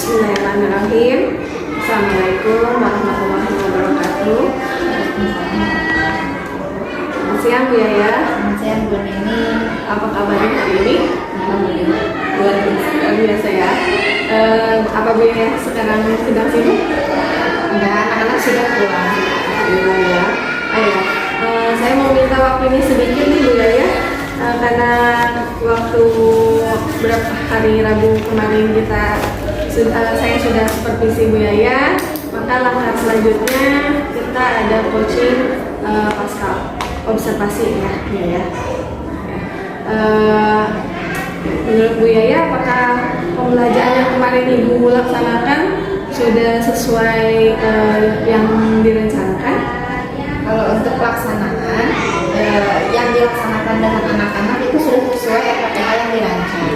Bismillahirrahmanirrahim. Assalamualaikum warahmatullahi wabarakatuh. Selamat siang Bu Yaya. Selamat siang Bu Nini. Apa kabarnya hari ini? Alhamdulillah. Luar biasa ya. Apa Bu Yaya sekarang sedang sibuk? Enggak, anak-anak sudah pulang. Alhamdulillah ya. Ayo, saya mau minta waktu ini sedikit nih Bu Yaya. Karena waktu berapa hari Rabu kemarin saya sudah supervisi Bu Yaya, maka langkah selanjutnya kita ada coaching pasca observasi ya Bu Yaya. Menurut Bu Yaya, apakah pembelajaran yang kemarin Ibu laksanakan sudah sesuai yang direncanakan? Kalau untuk pelaksanaan, yang dilaksanakan dengan anak-anak itu sudah sesuai RPPH yang dirancang.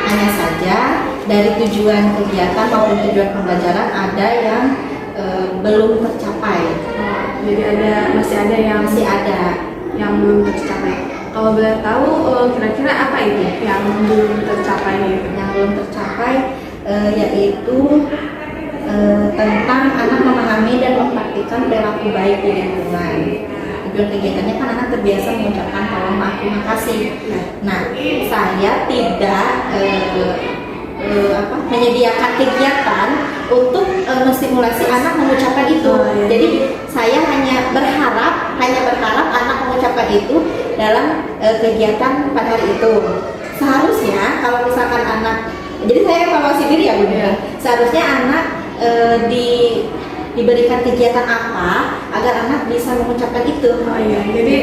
Hanya saja dari tujuan kegiatan maupun tujuan pembelajaran ada yang belum tercapai. Jadi masih ada yang belum tercapai. Kalau boleh tahu kira-kira apa itu yang belum tercapai? Yang belum tercapai yaitu tentang anak memahami dan mempraktikkan perilaku baik di lingkungan. Tujuan kegiatannya kan anak terbiasa mengucapkan tolong, maaf, terima kasih. Nah, saya tidak menyediakan kegiatan untuk menstimulasi anak mengucapkan itu. Jadi saya hanya berharap anak mengucapkan itu dalam kegiatan pada hari itu. Seharusnya kalau misalkan anak, jadi saya evaluasi diri ya Bu. Seharusnya anak diberikan kegiatan apa agar anak bisa mengucapkan itu. Oh iya, jadi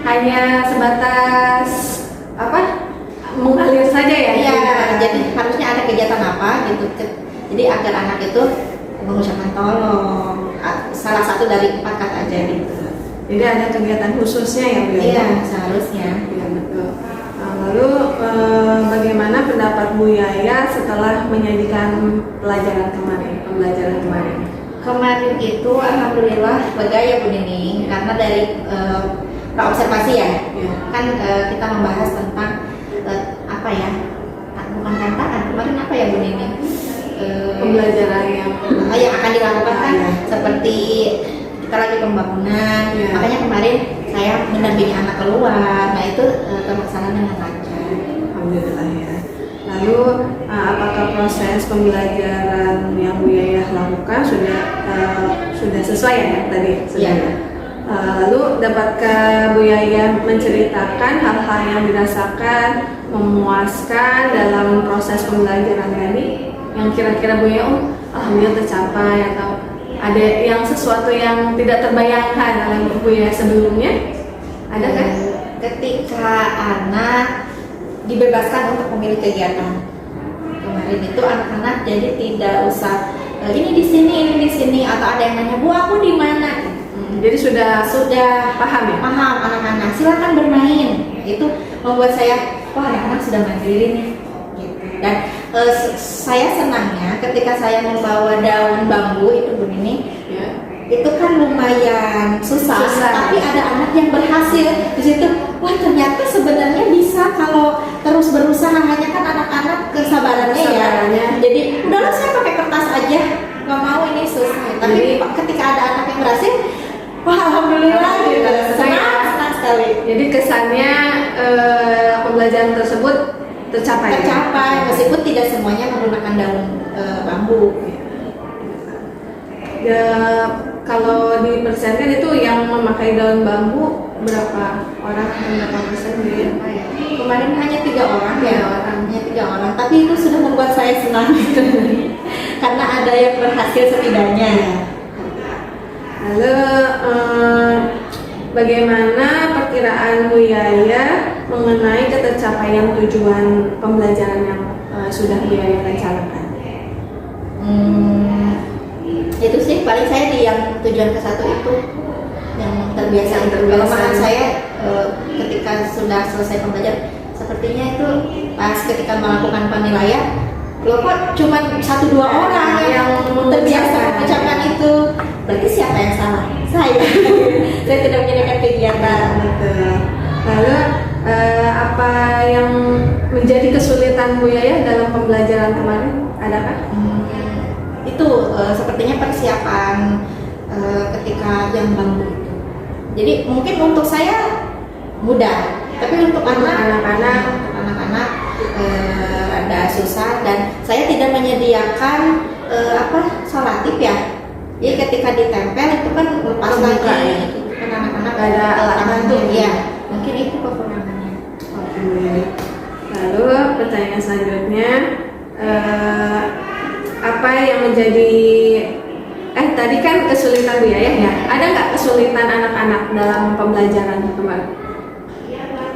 hanya sebatas mengalir saja ya? Iya, jadi harusnya ada kegiatan apa gitu. Jadi agar anak itu mengucapkan tolong, salah satu dari 4 kata aja gitu. Jadi ada kegiatan khususnya ya Bu? Iya, seharusnya. Iya betul. Lalu bagaimana pendapat Bu Yaya setelah menyajikan pembelajaran kemarin? Kemarin itu alhamdulillah lega ya Bu Nini, karena dari praobservasi ya. Kan kita membahas tentang bukan tantangan, kemarin apa ya Bu Nini? Pembelajaran yang akan dilakukan kan seperti kita lagi pembangunan. Makanya kemarin saya mendampingi anak keluar. Nah itu terlaksana dengan lancar. Alhamdulillah ya. Lalu apakah proses pembelajaran yang Bu Yaya lakukan sudah sesuai ya tadi? Sudah. Ya. Lalu dapatkah Bu Yaya menceritakan hal-hal yang dirasakan memuaskan dalam proses pembelajaran tadi? Yang kira-kira Bu Yaya, alhamdulillah tercapai, atau ada yang sesuatu yang tidak terbayangkan dalam Bu Yaya sebelumnya? Ada kan? Ketika anak dibebaskan untuk memilih kegiatan kemarin itu, anak-anak jadi tidak usah ini di sini, atau ada yang nanya, Bu aku di mana? Jadi sudah paham ya? Paham anak-anak, silakan bermain. Itu membuat saya, wah anak-anak sudah mandiri nih gitu. Dan saya senangnya ketika saya membawa daun bambu itu Bu Nini, itu kan lumayan susah, tapi ada anak yang berhasil di situ. Wah ternyata sebenarnya bisa kalau terus berusaha, hanya kan anak-anak kesabarannya ya. Jadi udahlah saya pakai kertas aja, nggak mau ini susah. Tapi ketika ada anak yang berhasil, wah alhamdulillah gitu, senang sekali. Jadi kesannya pembelajaran tersebut tercapai meskipun tidak semuanya menggunakan daun bambu. Kalau dipersenkan itu yang memakai daun bambu berapa orang, berapa persen gitu? Kemarin hanya 3 orang hanya 3 orang, tapi itu sudah membuat saya senang karena ada yang berhasil setidaknya. Lalu bagaimana perkiraan Bu Yaya mengenai ketercapaian tujuan pembelajaran yang sudah Bu Yaya rencanakan? Itu sih paling saya di yang tujuan ke-1 itu yang terbiasa. Kelemahan saya ketika sudah selesai pembelajaran sepertinya itu pas ketika melakukan penilaian, loh kok cuma 1-2 orang yang terbiasa mengucapkan itu. Berarti siapa yang salah? Saya. Saya tidak menyediakan kegiatan. Betul. Lalu apa yang menjadi kesulitan Bu Yaya dalam pembelajaran kemarin? Adakah? Itu sepertinya persiapan ketika yang bambu itu. Jadi mungkin untuk saya mudah, tapi untuk anak-anak ada susah, dan saya tidak menyediakan solatif ya. Jadi ketika ditempel itu kan lepas lagi, ya. gitu kan anak-anak Ada alat bantu ya. Mungkin itu kekurangannya. Oke. Lalu pertanyaan selanjutnya, apa yang menjadi tadi kan kesulitan Bu Yaya ya? Ada nggak kesulitan anak-anak dalam pembelajaran kemarin?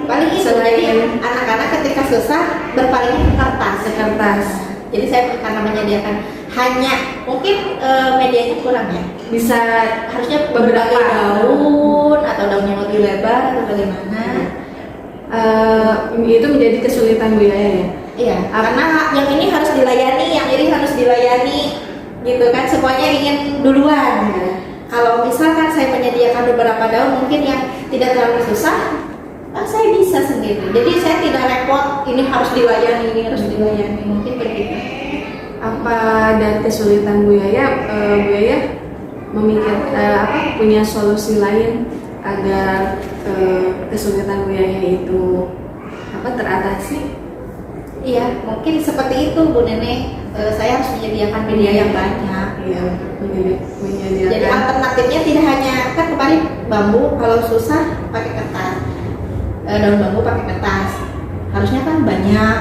Paling itu, jadi anak-anak ketika susah berpaling ke kertas. Jadi saya karena menyediakan hanya mungkin medianya kurang ya. Bisa Harusnya beberapa daun atau daun yang lebih lebar atau bagaimana. Itu menjadi kesulitan Bu Yaya ya? Iya, karena yang ini harus dilayani, yang ini harus dilayani, gitu kan, semuanya ingin duluan. Kalau misalkan saya menyediakan beberapa daun mungkin yang tidak terlalu susah, saya bisa sendiri. Jadi saya tidak repot, ini harus dilayani, mungkin begitu. Apa dari kesulitan Bu Yaya memikir punya solusi lain agar kesulitan Bu Yaya itu teratasi? Iya, mungkin seperti itu Bu Nenek. Saya harus menyediakan media yang banyak. Iya, menyediakan. Jadi alternatifnya tidak hanya kan kemarin bambu, kalau susah pakai kertas, daun bambu pakai kertas. Harusnya kan banyak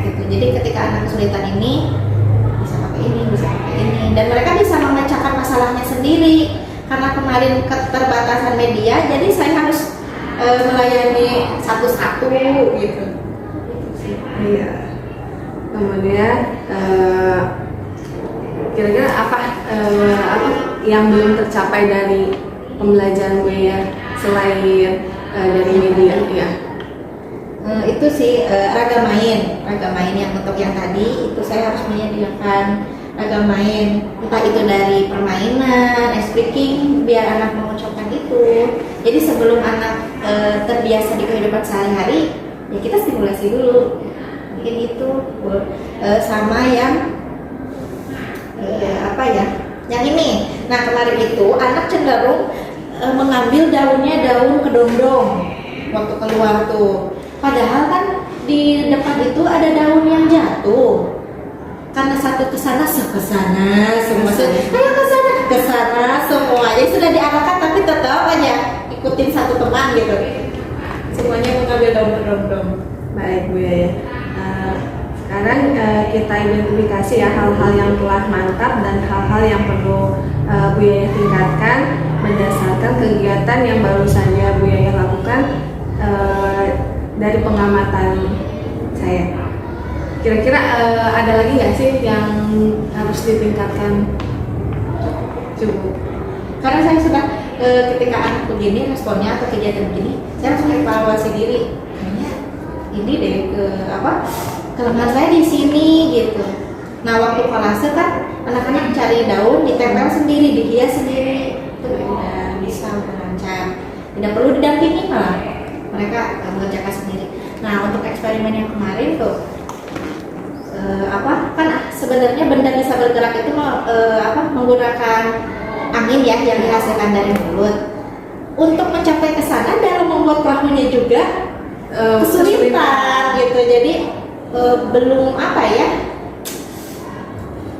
gitu. Jadi ketika anak kesulitan ini bisa pakai ini, dan mereka bisa memecahkan masalahnya sendiri. Karena kemarin keterbatasan media, jadi saya harus melayani satu-satu gitu. Iya. Kemudian kira-kira apa yang belum tercapai dari pembelajaran Bu Yaya selain dari media ya? Itu sih ragam main yang untuk yang tadi itu saya harus menyediakan ragam main, entah itu dari permainan, speaking, biar anak mengucapkan itu. Jadi sebelum anak terbiasa di kehidupan sehari-hari, ya kita stimulasi dulu. Mungkin itu sama yang yang ini. Nah kemarin itu anak cenderung mengambil daun kedondong waktu keluar tuh. Padahal kan di depan itu ada daun yang jatuh. Karena satu kesana semua kesana semua. Jadi sudah diarahkan tapi tetap aja ikutin satu teman gitu. Semuanya mengambil daun kedondong. Baik Bu Yaya. Sekarang kita identifikasi ya hal-hal yang telah mantap dan hal-hal yang perlu Bu Yaya tingkatkan berdasarkan kegiatan yang baru saja Bu Yaya lakukan dari pengamatan saya. Kira-kira ada lagi nggak sih yang harus ditingkatkan? Coba. Karena saya sudah ketika anak begini responnya atau kegiatan begini, saya langsung evaluasi diri. Kayaknya ini deh kelemahan saya di sini gitu. Nah waktu kolase kan anak-anak cari daun, ditempel sendiri, dihias sendiri, itu udah bisa lancar. Tidak perlu didampingi malah mereka mengerjakan sendiri. Nah untuk eksperimen yang kemarin tuh kan sebenarnya benda bisa bergerak itu menggunakan angin ya yang dihasilkan dari mulut. Untuk mencapai ke sana dalam membuat perahunya juga kesulitan gitu. Jadi belum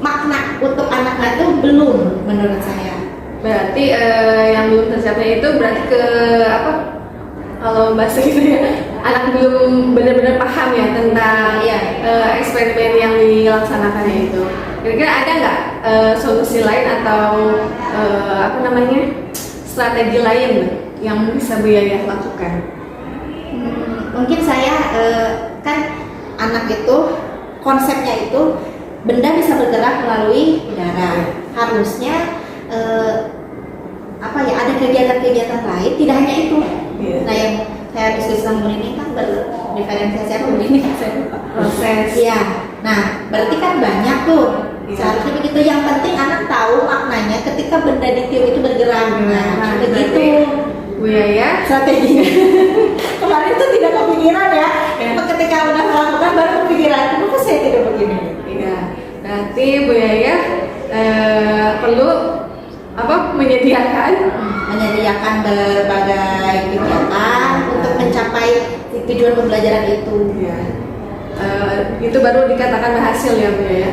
makna untuk anak-anak itu belum menurut saya. Berarti yang belum tercapai itu berarti kalau bahasa gitu ya, anak belum benar-benar paham ya tentang eksperimen yang dilaksanakannya itu. Kira-kira ada nggak solusi lain atau strategi lain yang bisa Bu Yaya lakukan? Mungkin saya kan anak itu konsepnya itu benda bisa bergerak melalui udara. Harusnya ada kegiatan-kegiatan lain, tidak hanya itu. Nah yang saya diskusi sama Bu ini kan berdiferensiasi ini proses. Ya. Nah berarti kan banyak tuh. Seharusnya begitu. Yang penting anak tahu maknanya ketika benda ditiup itu bergerak. Nah begitu. Bu Yaya strateginya kemarin itu tidak kepikiran ya. Ketika udah melakukan baru kepikiran kenapa saya tidak begini. Iya. Berarti Bu Yaya perlu menyediakan berbagai kegiatan untuk mencapai tujuan pembelajaran itu. ya. Itu baru dikatakan berhasil ya Bu Yaya.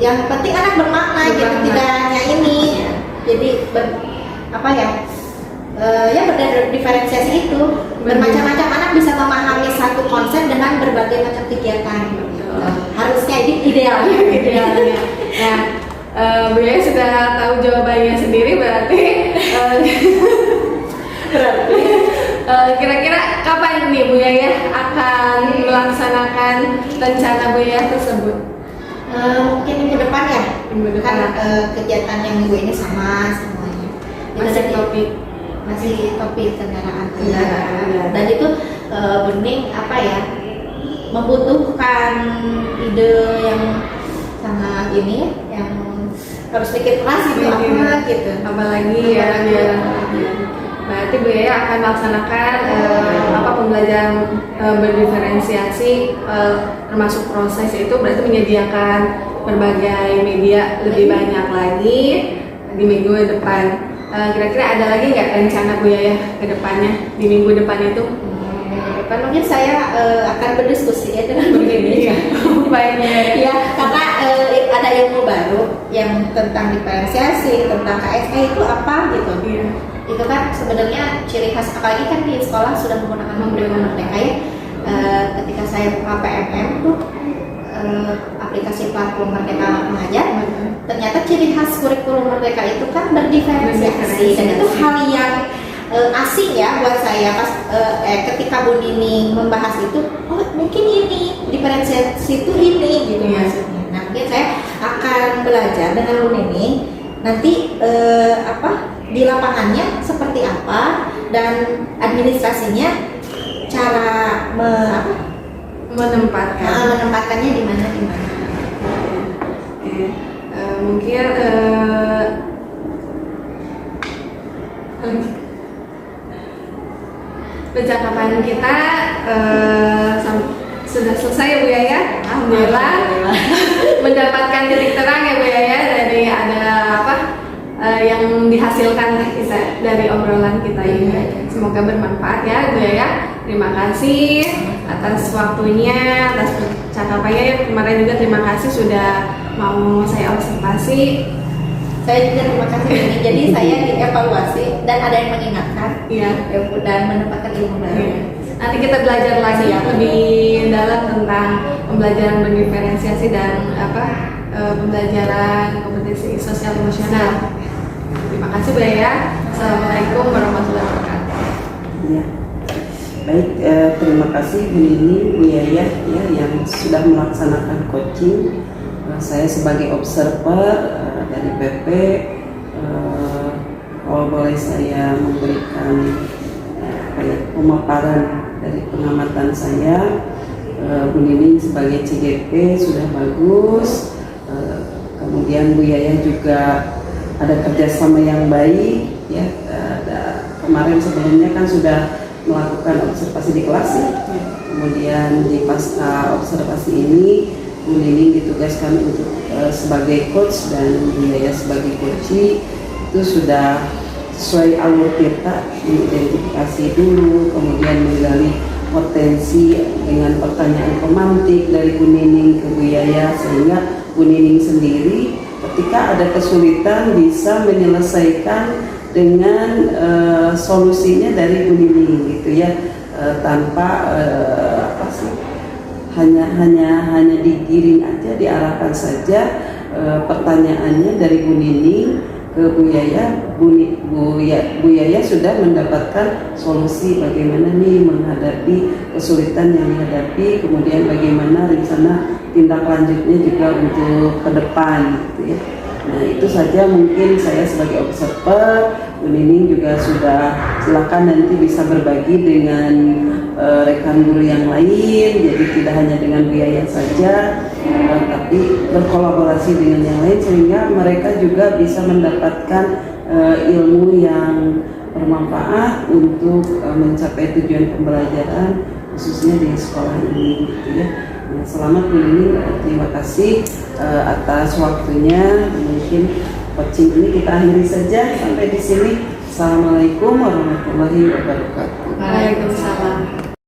Yang penting anak bermakna gitu, Bermakna. tidak hanya ini. Jadi berdiferensiasi itu. Bermacam-macam anak bisa memahami satu konsep dengan berbagai macam kegiatan. Harusnya ini idealnya. Idealnya. Nah, Bu Yaya sudah tahu jawabannya sendiri berarti kira-kira kapan nih Bu Yaya akan melaksanakan rencana Bu Yaya tersebut? Mungkin minggu depan ya. Minggu depan. Kan kegiatan yang minggu ini sama semuanya. Masih topik kendaraan. Kendaraan. Dan itu bening membutuhkan ide yang sangat yang harus pikir keras gitu gitu. Apalagi ya. Berarti Bu Yaya akan melaksanakan pembelajaran berdiferensiasi termasuk proses itu berarti menyediakan berbagai media lebih banyak lagi di minggu depan. Kira-kira ada lagi nggak rencana Bu Yaya ke depannya di minggu depan itu? Minggu depan mungkin saya akan berdiskusi ya dengan Bu Nini. Baiknya. Ya, karena ada ilmu baru yang tentang diferensiasi, tentang KSE itu apa gitu. Iya. Itu kan sebenarnya ciri khas, apalagi kan di sekolah sudah menggunakan kurikulum Merdeka ya. Ketika saya buka PMM tuh aplikasi platform Merdeka Mengajar, ternyata ciri khas kurikulum Merdeka itu kan berdiferensiasi, dan itu hal yang asing ya buat saya pas ketika Bu Nini membahas itu, oh mungkin ini diferensiasi itu ini gitu maksudnya. Nah mungkin saya akan belajar dengan Bu Nini nanti di lapangannya seperti apa dan administrasinya cara menempatkannya di mana. Mungkin percakapan kita sudah selesai ya Bu Yaya. Alhamdulillah. Mendapatkan titik terang ya Bu Yaya dari ada yang dihasilkan kita dari obrolan kita ini. Semoga bermanfaat ya Bu Yaya. Terima kasih atas waktunya, atas percakapannya. Kemarin juga terima kasih sudah mau saya observasi. Saya juga terima kasih ini. Jadi saya dievaluasi dan ada yang mengingatkan, Iya. Dan mendapatkan ilmu baru. Iya. Nanti kita belajar lagi ya lebih dalam tentang pembelajaran berdiferensiasi dan pembelajaran kompetisi sosial emosional. Terima kasih Bu Yaya. Assalamualaikum warahmatullahi wabarakatuh. Ya. Baik, terima kasih Bu Nini, Bu Yaya ya, yang sudah melaksanakan coaching. Saya sebagai observer dari PP, kalau boleh saya memberikan pemaparan dari pengamatan saya, Bu Nini sebagai CGP sudah bagus, kemudian Bu Yaya juga ada kerjasama yang baik ya. Kemarin sebelumnya kan sudah melakukan observasi di kelas ya. Kemudian di pasca observasi ini Bu Nini ditugaskan untuk sebagai coach dan Bu Yaya sebagai coachee. Itu sudah sesuai alur kita, identifikasi dulu, kemudian menggali potensi dengan pertanyaan pemantik dari Bu Nining ke Bu Yaya, sehingga Bu Nining sendiri ketika ada kesulitan bisa menyelesaikan dengan solusinya dari Bu Nining gitu ya, tanpa hanya digiring aja, diarahkan saja pertanyaannya dari Bu Nining ke Bu Yaya. Bu Yaya sudah mendapatkan solusi bagaimana nih menghadapi kesulitan yang dihadapi, kemudian bagaimana rencana tindak lanjutnya juga untuk ke depan gitu ya. Nah itu saja mungkin saya sebagai observer. Bu Nining juga sudah, silakan nanti bisa berbagi dengan rekan guru yang lain, jadi tidak hanya dengan Bu Yaya saja, tapi berkolaborasi dengan yang lain sehingga mereka juga bisa mendapatkan ilmu yang bermanfaat untuk mencapai tujuan pembelajaran khususnya di sekolah ini gitu ya. Nah, selamat Bu Nining, terima kasih atas waktunya. Mungkin coaching ini kita akhiri saja sampai di sini. Assalamualaikum warahmatullahi wabarakatuh. Waalaikumsalam.